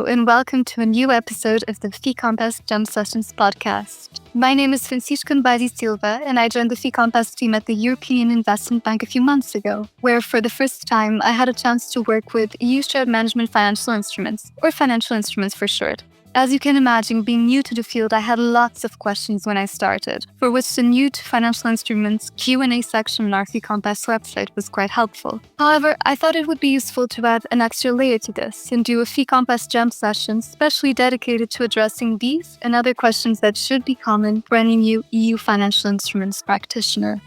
Hello, and welcome to a new episode of the FICOMPAS Jump Sessions podcast. My name is Francisca de Novais Silva, and I joined the FICOMPAS team at the European Investment Bank a few months ago, where for the first time I had a chance to work with EU shared management financial instruments, or financial instruments for short. As you can imagine, being new to the field, I had lots of questions when I started, for which the new to financial instruments Q&A section on our FICOMPAS website was quite helpful. However, I thought it would be useful to add an extra layer to this and do a FICOMPAS jump session specially dedicated to addressing these and other questions that should be common for any new EU financial instruments practitioner.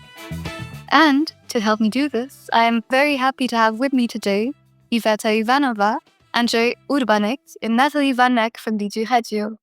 And to help me do this, I am very happy to have with me today Iveta Ivánová, Andrzej Urbanik, and Nathalie Van Neck from DG Regio.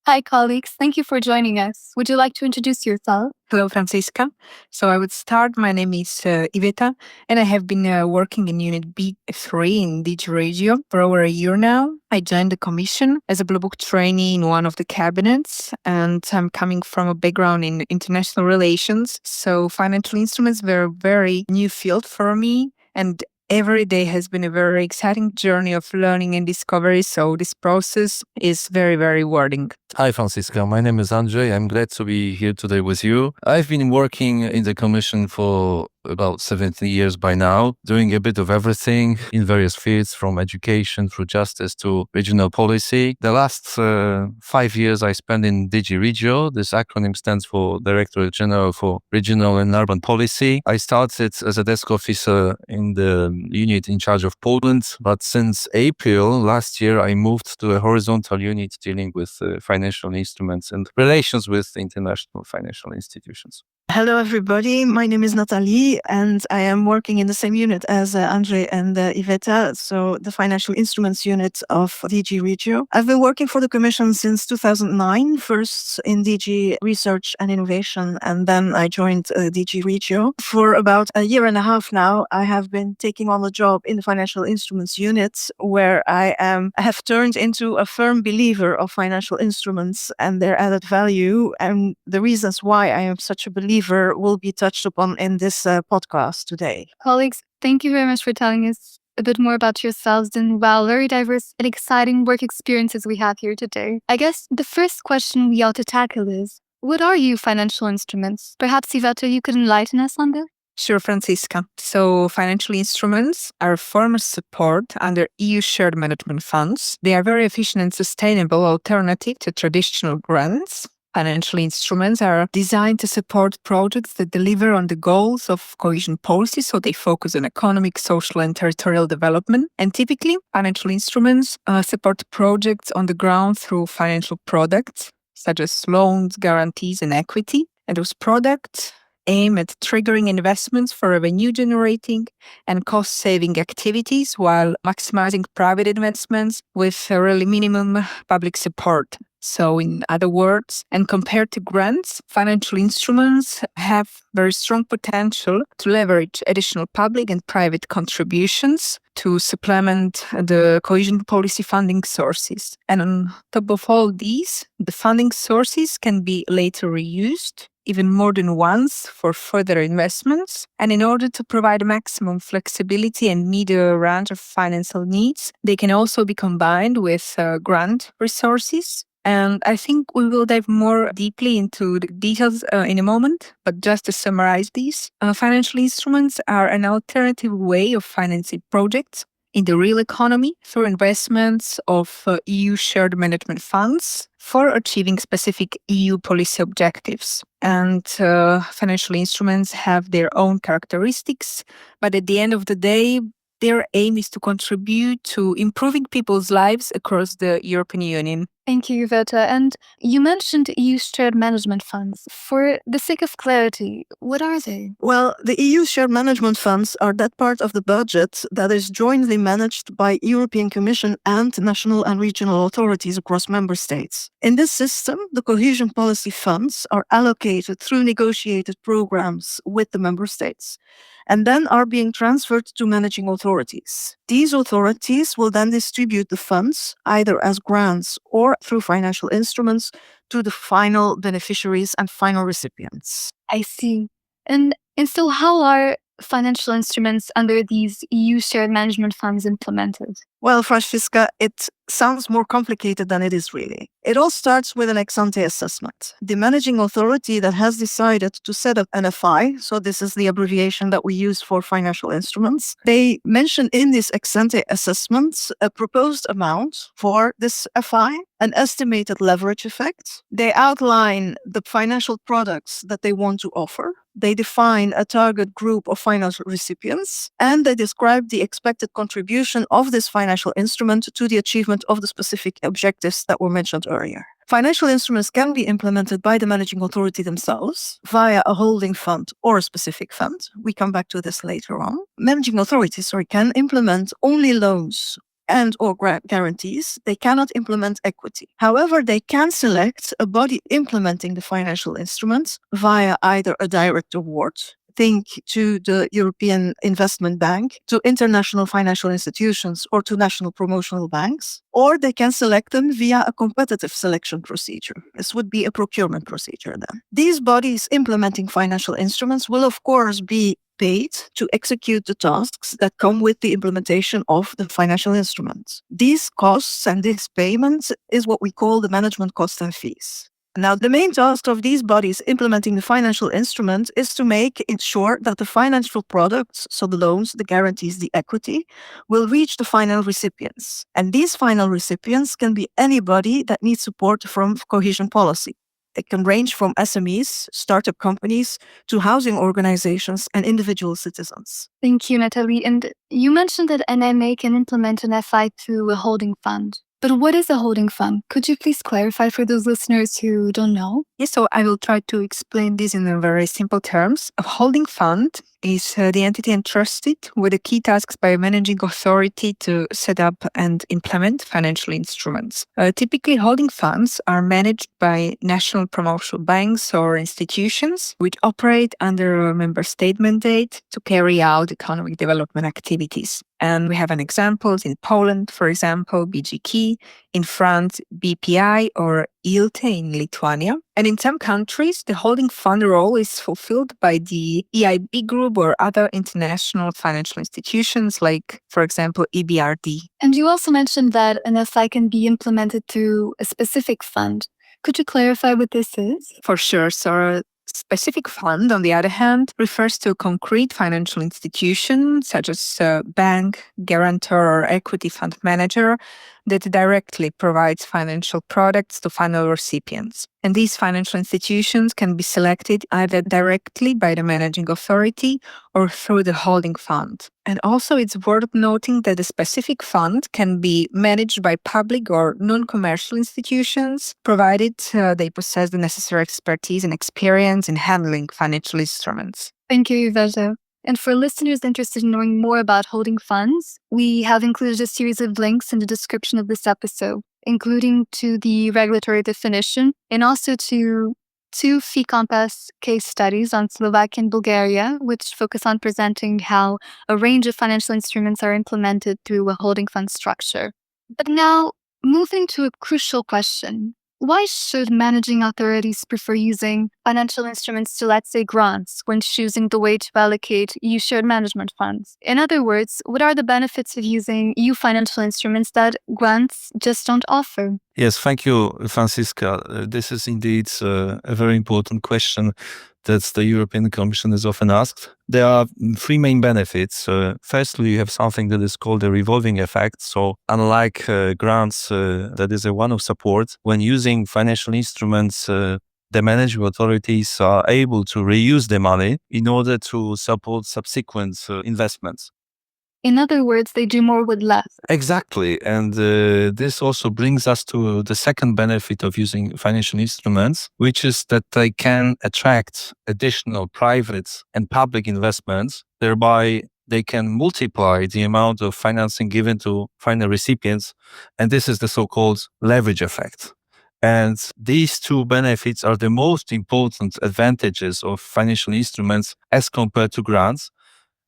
Hi, colleagues. Thank you for joining us. Would you like to introduce yourself? Hello, Francisca. So I would start. My name is Iveta, and I have been working in Unit B3 in DG Regio for over a year now. I joined the Commission as a Blue Book trainee in one of the cabinets, and I'm coming from a background in international relations. So financial instruments were a very new field for me, and every day has been a very exciting journey of learning and discovery, so this process is very, very rewarding. Hi, Francisca. My name is Andrzej. I'm glad to be here today with you. I've been working in the Commission for about 70 years by now, doing a bit of everything in various fields, from education through justice to regional policy. The last 5 years I spent in DG Regio. This acronym stands for Directorate General for Regional and Urban Policy. I started as a desk officer in the unit in charge of Poland, but since April last year I moved to a horizontal unit dealing with financial instruments and relations with international financial institutions. Hello, everybody. My name is Nathalie, and I am working in the same unit as Andrzej and Iveta, so the financial instruments unit of DG Regio. I've been working for the Commission since 2009, first in DG Research and Innovation, and then I joined DG Regio. For about a year and a half now, I have been taking on a job in the financial instruments unit, where I have turned into a firm believer of financial instruments and their added value, and the reasons why I am such a believer will be touched upon in this podcast today. Colleagues, thank you very much for telling us a bit more about yourselves and very diverse and exciting work experiences we have here today. I guess the first question we ought to tackle is, what are EU financial instruments? Perhaps, Iveta, you could enlighten us on this? Sure, Francisca. So financial instruments are a form of support under EU shared management funds. They are very efficient and sustainable alternative to traditional grants. Financial instruments are designed to support projects that deliver on the goals of cohesion policy, so they focus on economic, social, and territorial development. And typically, financial instruments support projects on the ground through financial products, such as loans, guarantees, and equity. And those products aim at triggering investments for revenue-generating and cost-saving activities while maximizing private investments with really minimum public support. So in other words, and compared to grants, financial instruments have very strong potential to leverage additional public and private contributions to supplement the cohesion policy funding sources. And on top of all these, the funding sources can be later reused, even more than once, for further investments. And in order to provide maximum flexibility and meet a range of financial needs, they can also be combined with grant resources. And I think we will dive more deeply into the details in a moment, but just to summarize these, financial instruments are an alternative way of financing projects in the real economy through investments of EU shared management funds for achieving specific EU policy objectives. And financial instruments have their own characteristics, but at the end of the day, their aim is to contribute to improving people's lives across the European Union. Thank you, Iveta. And you mentioned EU shared management funds. For the sake of clarity, what are they? Well, the EU shared management funds are that part of the budget that is jointly managed by European Commission and national and regional authorities across member states. In this system, the cohesion policy funds are allocated through negotiated programs with the member states, and then are being transferred to managing authorities. These authorities will then distribute the funds, either as grants or through financial instruments, to the final beneficiaries and final recipients. I see. And so how are financial instruments under these EU shared management funds implemented? Well, Francisca, it sounds more complicated than it is really. It all starts with an ex-ante assessment. The managing authority that has decided to set up an FI, so this is the abbreviation that we use for financial instruments, they mention in this ex-ante assessment a proposed amount for this FI, an estimated leverage effect. They outline the financial products that they want to offer. They define a target group of financial recipients, and they describe the expected contribution of this financial instrument to the achievement of the specific objectives that were mentioned earlier. Financial instruments can be implemented by the managing authority themselves via a holding fund or a specific fund. We come back to this later on. Managing authorities, can implement only loans and or guarantees. They cannot implement equity. However, they can select a body implementing the financial instruments via either a direct award, think to the European Investment Bank, to international financial institutions, or to national promotional banks, or they can select them via a competitive selection procedure. This would be a procurement procedure then. These bodies implementing financial instruments will, of course, be paid to execute the tasks that come with the implementation of the financial instruments. These costs and this payment is what we call the management costs and fees. Now, the main task of these bodies implementing the financial instrument is to make it sure that the financial products, so the loans, the guarantees, the equity, will reach the final recipients. And these final recipients can be anybody that needs support from cohesion policy. It can range from SMEs, startup companies, to housing organizations and individual citizens. Thank you, Nathalie. And you mentioned that NMA can implement an FI through a holding fund. But what is a holding fund? Could you please clarify for those listeners who don't know? Yes, so I will try to explain this in very simple terms. A holding fund is the entity entrusted with the key tasks by a managing authority to set up and implement financial instruments. Typically, holding funds are managed by national promotional banks or institutions which operate under a member state mandate to carry out economic development activities. And we have an example in Poland, for example, BGK, in France, BPI or ILTE in Lithuania. And in some countries, the holding fund role is fulfilled by the EIB group or other international financial institutions like, for example, EBRD. And you also mentioned that an FI can be implemented through a specific fund. Could you clarify what this is? For sure. So specific fund, on the other hand, refers to a concrete financial institution, such as a bank, guarantor, or equity fund manager, that directly provides financial products to final recipients. And these financial institutions can be selected either directly by the managing authority or through the holding fund. And also it's worth noting that a specific fund can be managed by public or non-commercial institutions, provided they possess the necessary expertise and experience in handling financial instruments. Thank you, Iveta. And for listeners interested in knowing more about holding funds, we have included a series of links in the description of this episode, including to the regulatory definition and also to 2 Fee Compass case studies on Slovakia and Bulgaria, which focus on presenting how a range of financial instruments are implemented through a holding fund structure. But now, moving to a crucial question. Why should managing authorities prefer using financial instruments to, let's say, grants when choosing the way to allocate EU shared management funds? In other words, what are the benefits of using EU financial instruments that grants just don't offer? Yes, thank you, Francisca. This is indeed a very important question that the European Commission is often asked. There are 3 main benefits. Firstly, you have something that is called a revolving effect. So unlike grants, that is a one-off support, when using financial instruments, the managing authorities are able to reuse the money in order to support subsequent investments. In other words, they do more with less. Exactly. And this also brings us to the second benefit of using financial instruments, which is that they can attract additional private and public investments. Thereby, they can multiply the amount of financing given to final recipients. And this is the so-called leverage effect. And these 2 benefits are the most important advantages of financial instruments as compared to grants,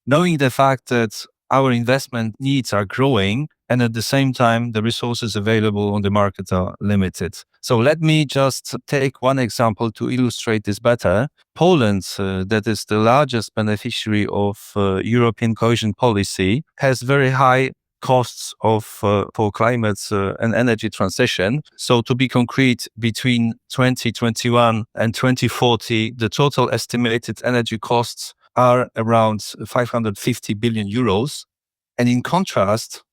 knowing the fact that our investment needs are growing, and at the same time, the resources available on the market are limited. So let me just take one example to illustrate this better. Poland, that is the largest beneficiary of European cohesion policy, has very high costs of for climate and energy transition. So to be concrete, between 2021 and 2040, the total estimated energy costs are around 550 billion euros. And in contrast,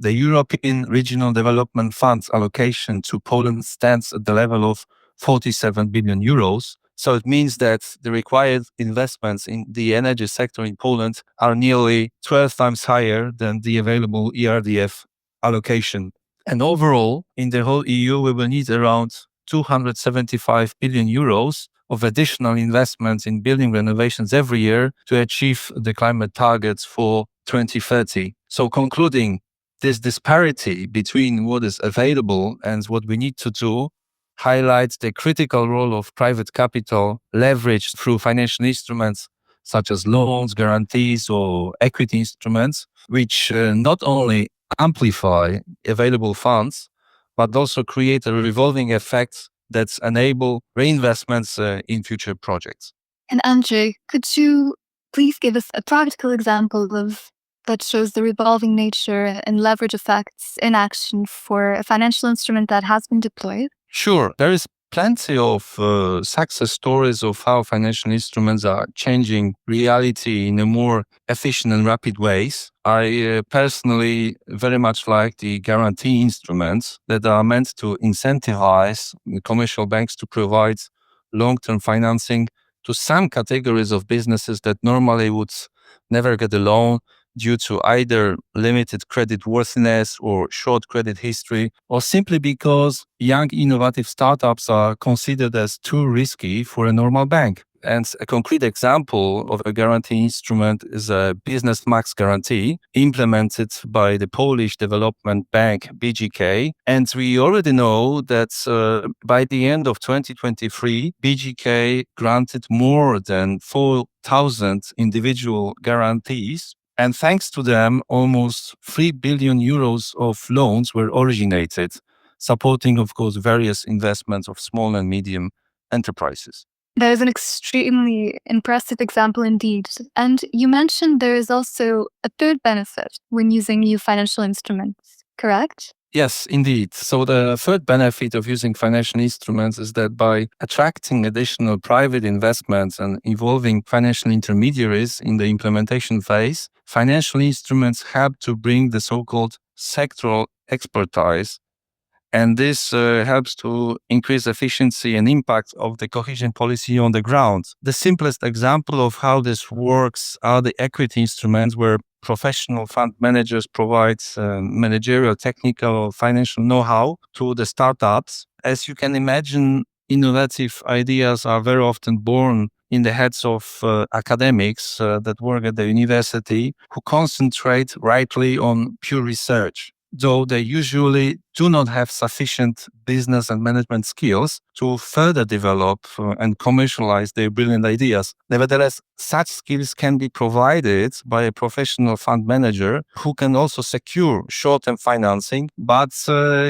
the European Regional Development Fund's allocation to Poland stands at the level of 47 billion euros. So it means that the required investments in the energy sector in Poland are nearly 12 times higher than the available ERDF allocation. And overall, in the whole EU, we will need around 275 billion euros of additional investments in building renovations every year to achieve the climate targets for 2030. So concluding, this disparity between what is available and what we need to do highlights the critical role of private capital leveraged through financial instruments such as loans, guarantees, or equity instruments, which not only amplify available funds, but also create a revolving effect that enable reinvestments in future projects. And Andrzej, could you please give us a practical example that shows the revolving nature and leverage effects in action for a financial instrument that has been deployed? Sure, there is plenty of success stories of how financial instruments are changing reality in a more efficient and rapid ways. I personally very much like the guarantee instruments that are meant to incentivize commercial banks to provide long-term financing to some categories of businesses that normally would never get a loan due to either limited credit worthiness or short credit history, or simply because young innovative startups are considered as too risky for a normal bank. And a concrete example of a guarantee instrument is a Business Max guarantee implemented by the Polish development bank BGK. And we already know that by the end of 2023, BGK granted more than 4,000 individual guarantees. And thanks to them, almost 3 billion euros of loans were originated, supporting, of course, various investments of small and medium enterprises. That is an extremely impressive example indeed. And you mentioned there is also a third benefit when using new financial instruments, correct? Yes, indeed. So the third benefit of using financial instruments is that by attracting additional private investments and involving financial intermediaries in the implementation phase, financial instruments help to bring the so-called sectoral expertise. And this helps to increase efficiency and impact of the cohesion policy on the ground. The simplest example of how this works are the equity instruments where professional fund managers provide managerial, technical, financial know-how to the startups. As you can imagine, innovative ideas are very often born in the heads of academics that work at the university who concentrate rightly on pure research, though they usually do not have sufficient business and management skills to further develop and commercialize their brilliant ideas. Nevertheless, such skills can be provided by a professional fund manager who can also secure short-term financing, but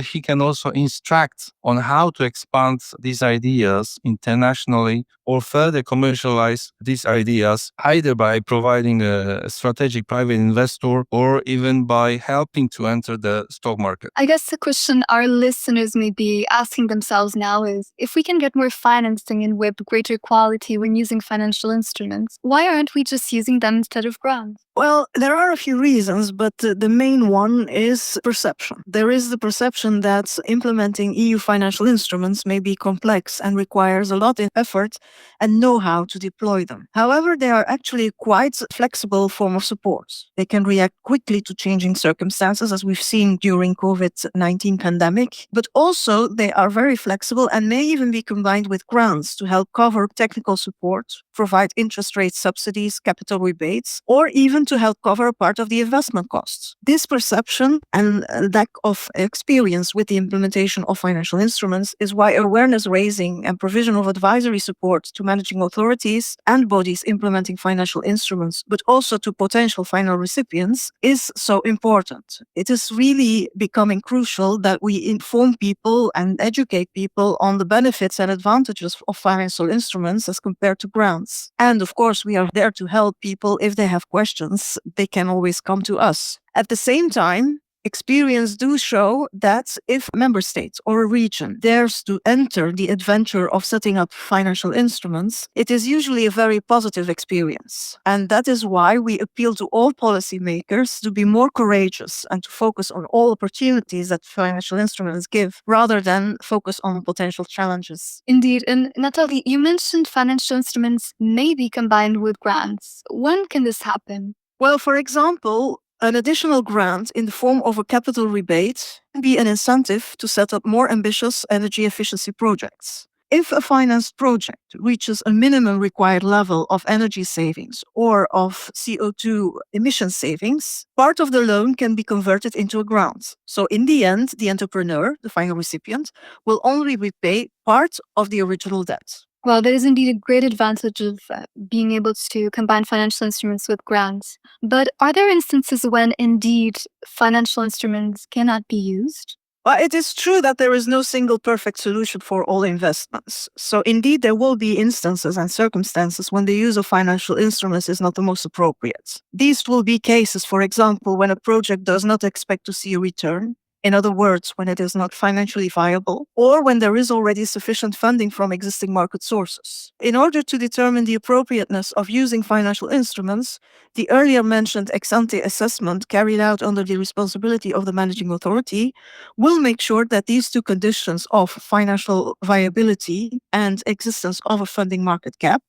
he can also instruct on how to expand these ideas internationally or further commercialize these ideas, either by providing a strategic private investor or even by helping to enter the stock market. I guess the question our listeners may be asking themselves now is, if we can get more financing and with greater quality when using financial instruments, why aren't we just using them instead of grants? Well, there are a few reasons, but the main one is perception. There is the perception that implementing EU financial instruments may be complex and requires a lot of effort and know-how to deploy them. However, they are actually quite flexible form of support. They can react quickly to changing circumstances, as we've seen during COVID-19 pandemic, but also they are very flexible and may even be combined with grants to help cover technical support, provide interest rate subsidies, capital rebates, or even to help cover a part of the investment costs. This perception and lack of experience with the implementation of financial instruments is why awareness raising and provision of advisory support to managing authorities and bodies implementing financial instruments, but also to potential final recipients, is so important. It is really becoming crucial essential that we inform people and educate people on the benefits and advantages of financial instruments as compared to grants. And of course, we are there to help people. If they have questions, they can always come to us. At the same time, experience do show that if a member state or a region dares to enter the adventure of setting up financial instruments, it is usually a very positive experience. And that is why we appeal to all policymakers to be more courageous and to focus on all opportunities that financial instruments give, rather than focus on potential challenges. Indeed. And Nathalie, you mentioned financial instruments may be combined with grants. When can this happen? Well, for example, an additional grant in the form of a capital rebate can be an incentive to set up more ambitious energy efficiency projects. If a financed project reaches a minimum required level of energy savings or of CO2 emission savings, part of the loan can be converted into a grant. So in the end, the entrepreneur, the final recipient, will only repay part of the original debt. Well, there is indeed a great advantage of being able to combine financial instruments with grants. But are there instances when indeed financial instruments cannot be used? Well, it is true that there is no single perfect solution for all investments. So indeed, there will be instances and circumstances when the use of financial instruments is not the most appropriate. These will be cases, for example, when a project does not expect to see a return. In other words, when it is not financially viable, or when there is already sufficient funding from existing market sources. In order to determine the appropriateness of using financial instruments, the earlier mentioned ex-ante assessment carried out under the responsibility of the managing authority will make sure that these two conditions of financial viability and existence of a funding market gap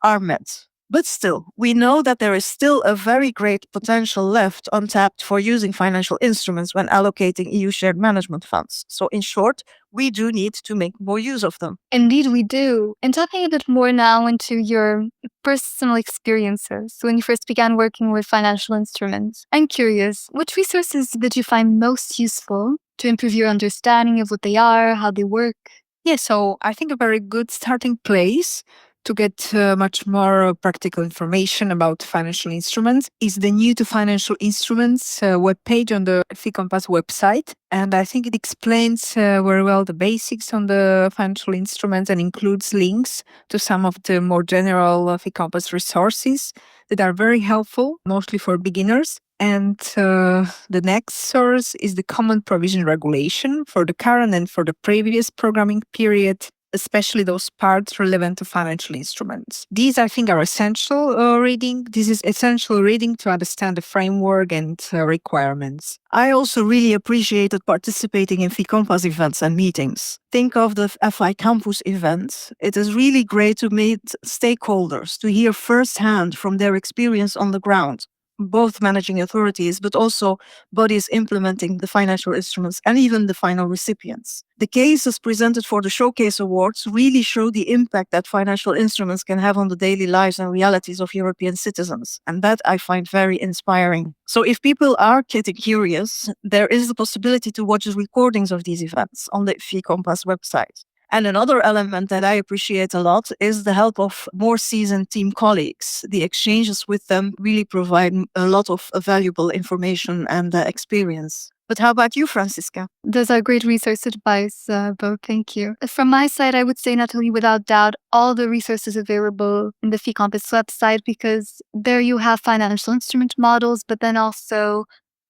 are met. But still, we know that there is still a very great potential left untapped for using financial instruments when allocating EU shared management funds. So in short, we do need to make more use of them. Indeed, we do. And tapping a bit more now into your personal experiences when you first began working with financial instruments, I'm curious, which resources did you find most useful to improve your understanding of what they are, how they work? Yeah, so I think a very good starting place to get much more practical information about financial instruments is the New to Financial Instruments webpage on the FICOMPAS website. And I think it explains very well the basics on the financial instruments and includes links to some of the more general FICOMPAS resources that are very helpful, mostly for beginners. And the next source is the Common Provision Regulation for the current and for the previous programming period, especially those parts relevant to financial instruments. These, I think, are essential reading. This is essential reading to understand the framework and requirements. I also really appreciated participating in FICOMPAS events and meetings. Think of the FI Campus event. It is really great to meet stakeholders, to hear firsthand from their experience on the ground, both managing authorities, but also bodies implementing the financial instruments and even the final recipients. The cases presented for the Showcase Awards really show the impact that financial instruments can have on the daily lives and realities of European citizens. And that I find very inspiring. So if people are getting curious, there is the possibility to watch recordings of these events on the FICOMPAS website. And another element that I appreciate a lot is the help of more seasoned team colleagues. The exchanges with them really provide a lot of valuable information and experience. But how about you, Francisca? Those are great resource advice, both. Thank you. From my side, I would say, Nathalie, without doubt, all the resources available in the FICOMPAS website, because there you have financial instrument models, but then also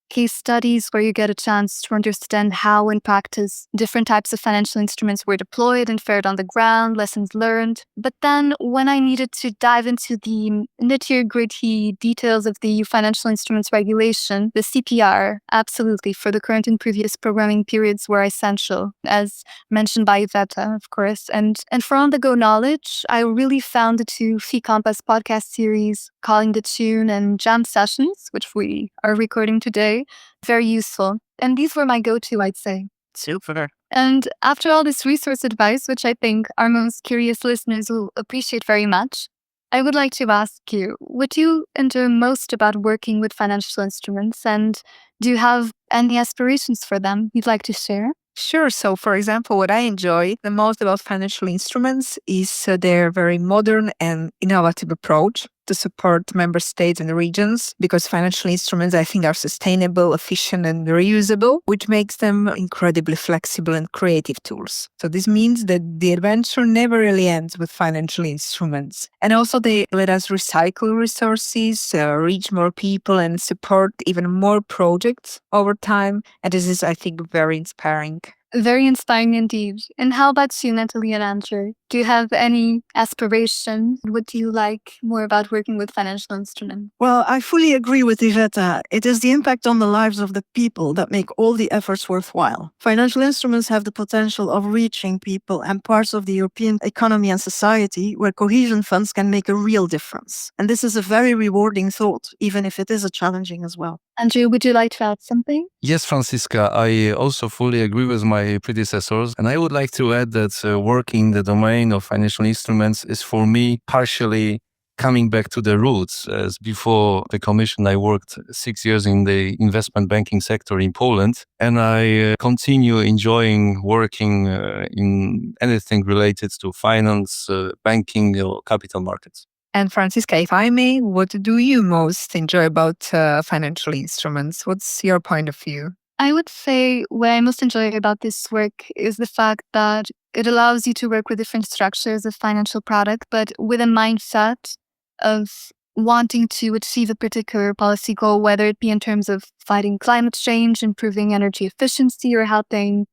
case studies where you get a chance to understand how in practice different types of financial instruments were deployed and fared on the ground, lessons learned. But then when I needed to dive into the nitty-gritty details of the EU financial instruments regulation, the CPR, absolutely, for the current and previous programming periods were essential, as mentioned by Iveta, of course. And for on-the-go knowledge, I really found the two FICOMPAS podcast series, Calling the Tune and Jam Sessions, which we are recording today, very useful. And these were my go-to, I'd say. Super. And after all this resource advice, which I think our most curious listeners will appreciate very much, I would like to ask you, what do you enjoy most about working with financial instruments? And do you have any aspirations for them you'd like to share? Sure. So, for example, what I enjoy the most about financial instruments is their very modern and innovative approach. to support member states and regions because financial instruments, I think, are sustainable, efficient, and reusable, which makes them incredibly flexible and creative tools. So this means that the adventure never really ends with financial instruments. And also they let us recycle resources, reach more people, and support even more projects over time. And this is, I think, very inspiring. Very inspiring indeed. And how about you, Nathalie and Andrzej? Do you have any aspirations? What do you like more about working with financial instruments? Well, I fully agree with Iveta. It is the impact on the lives of the people that make all the efforts worthwhile. Financial instruments have the potential of reaching people and parts of the European economy and society where cohesion funds can make a real difference. And this is a very rewarding thought, even if it is a challenging as well. Andrzej, would you like to add something? Yes, Francisca, I also fully agree with my predecessors. And I would like to add that working in the domain of financial instruments is for me partially coming back to the roots. As before the Commission, I worked 6 years in the investment banking sector in Poland, and I continue enjoying working in anything related to finance, banking, or capital markets. And Francisca, if I may, what do you most enjoy about financial instruments? What's your point of view? I would say what I most enjoy about this work is the fact that it allows you to work with different structures of financial product, but with a mindset of wanting to achieve a particular policy goal, whether it be in terms of fighting climate change, improving energy efficiency, or helping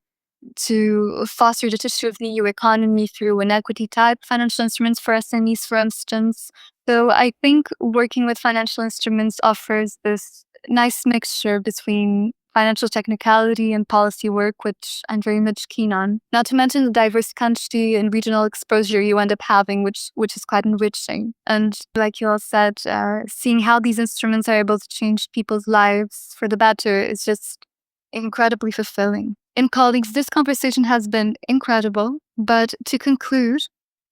to foster the tissue of the EU economy through an equity type financial instruments for SMEs, for instance. So I think working with financial instruments offers this nice mixture between financial technicality and policy work, which I'm very much keen on. Not to mention the diverse country and regional exposure you end up having, which is quite enriching. And like you all said, seeing how these instruments are able to change people's lives for the better is just incredibly fulfilling. And colleagues, this conversation has been incredible. But to conclude,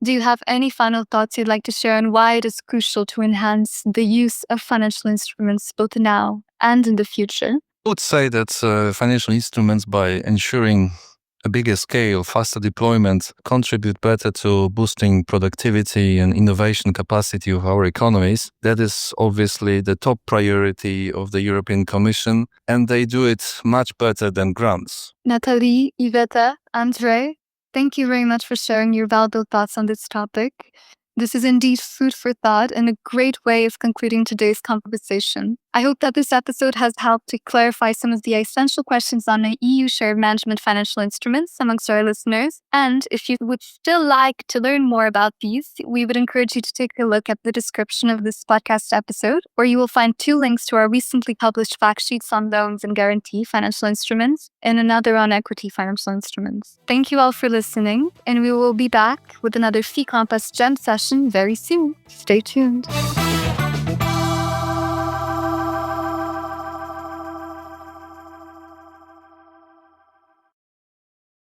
do you have any final thoughts you'd like to share on why it is crucial to enhance the use of financial instruments both now and in the future? I would say that financial instruments, by ensuring a bigger scale, faster deployment, contribute better to boosting productivity and innovation capacity of our economies. That is obviously the top priority of the European Commission, and they do it much better than grants. Nathalie, Iveta, Andrzej, thank you very much for sharing your valuable thoughts on this topic. This is indeed food for thought and a great way of concluding today's conversation. I hope that this episode has helped to clarify some of the essential questions on the EU shared management financial instruments amongst our listeners. And if you would still like to learn more about these, we would encourage you to take a look at the description of this podcast episode, where you will find 2 links to our recently published fact sheets on loans and guarantee financial instruments and another on equity financial instruments. Thank you all for listening, and we will be back with another Fee Compass Gem session very soon. Stay tuned.